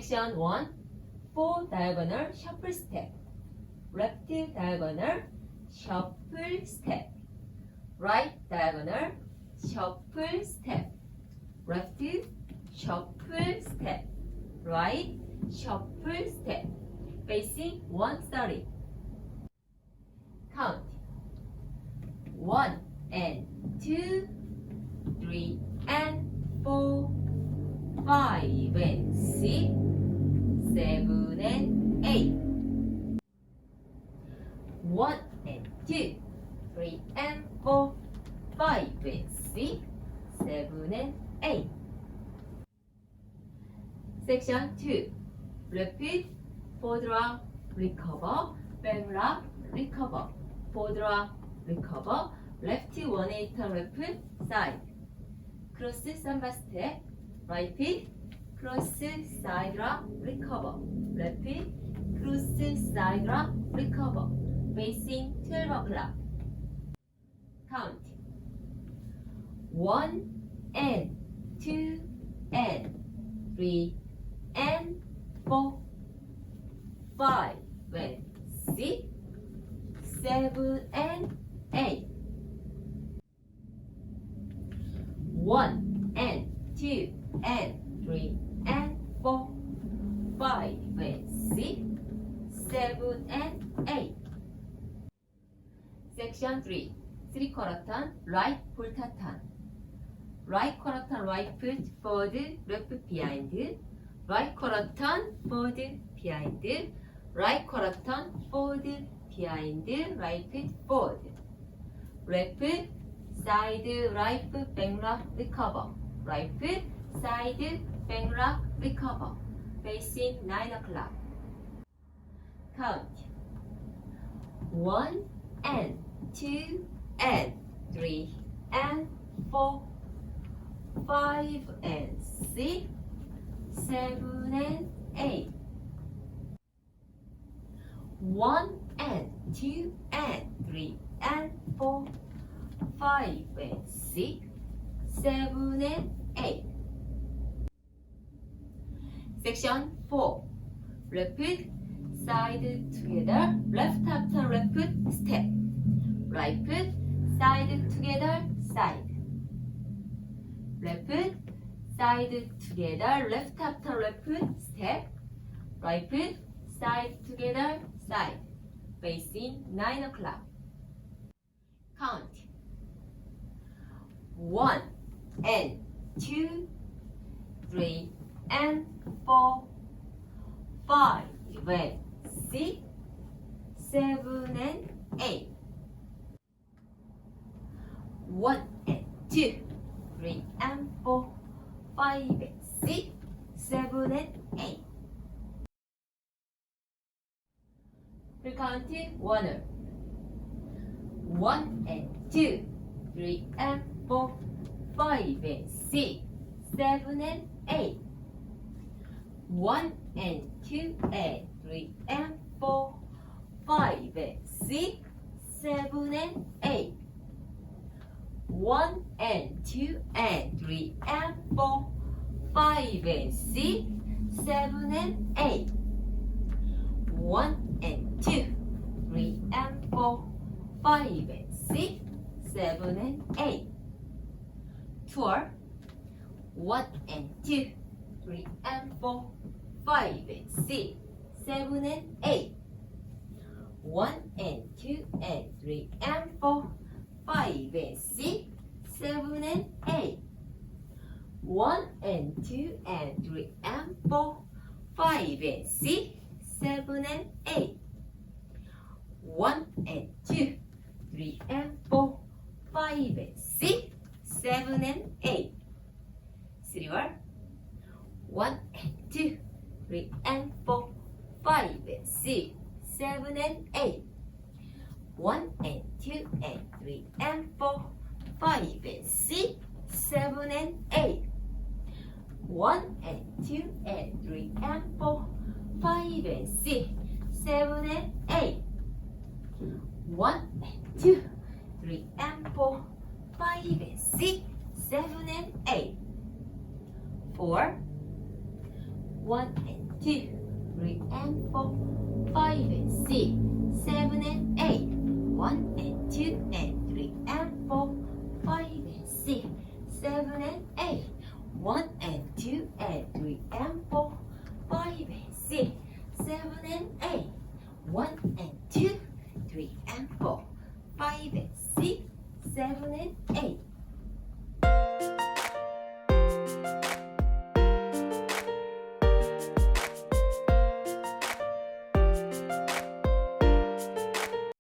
Section 1. 4 diagonal shuffle step. Left diagonal shuffle step. Right diagonal shuffle step. Left shuffle step. Right shuffle step. Facing 130. Count 1 and 2, 3 and 4, 5 and 6, 7 and 8. 1 and 2, 3 and 4, 5 and 6, 7 and 8. Section 2. Repeat, forward rock, recover, back rock, recover, forward rock, recover, left 1/8 turn left side, cross samba step, right cross side rock, recover, left cross side rock, recover, facing 12 o'clock. Count 1 and 2 and 3 and 4, 5 and 6, 7 and 8. 1 and 2 and 3 and 4, 5 and 6, 7 and 8. Section 3. 3/4 turn, right volta turn. Right quarter turn, right foot forward, left behind. Right quarter turn, forward, behind. Right quarter turn, forward, behind. Right foot forward. Left side, right foot, back rock, recover. Right foot, side, back rock, recover. Facing 9 o'clock. Count 1 and 2 and 3 and 4, 5 and 6, 7 and 8. 1 and 2 and 3 and 4, 5 and 6, 7 and 8. Section 4. Left side together, left half turn left foot step. Right foot side together, side. Left foot side together, left half turn left foot step. Right foot side together, side. Facing 9 o'clock. Count 1 and 2, 3 and 4, 5 and 6, 7 and 8. 1 and 2, 3 and 4, 5 and 6, 7 and 8. Recount 1. 1 and 2, 3 and 4, 5 and 6, 7 and 8. 1 and 2 and 3 and 4, 5 and 6, 7 and 8. 1 and 2 and 3 and 4, 5 and 6, 7 and 8. 1 and 2, 3 and 4, 5 and 6, 7 and 8. Tour 1 and 2, 3 and 4, 5 and 6, 7 and 8. 1 and 2 and 3 and 4, 5 and 6, 7 and 8. 1 and 2 and 3 and 4, 5 and 6, 7 and 8. 1 and 2, 3 and 4, 5 and 6, 7 and 8. 3 word. 1 and 2, 3 and 4, 5 and 6, 7 and 8. 1 and 2 and 3 and 4, 5 and 6, 7 and 8. 1 and 2 and 3 and 4, 5 and 6, 7 and 8. 1 and 2, 3 and 4, 5 and 6, 7 and 8. 4. 1 and 2, 3 and 4, 5 and 6, 7 and 8, 1 and 2 and 3 and 4, 5 and 6, 7 and 8, 1 and 2 and 3 and 4, 5 and 6, 7 and 8, 1 and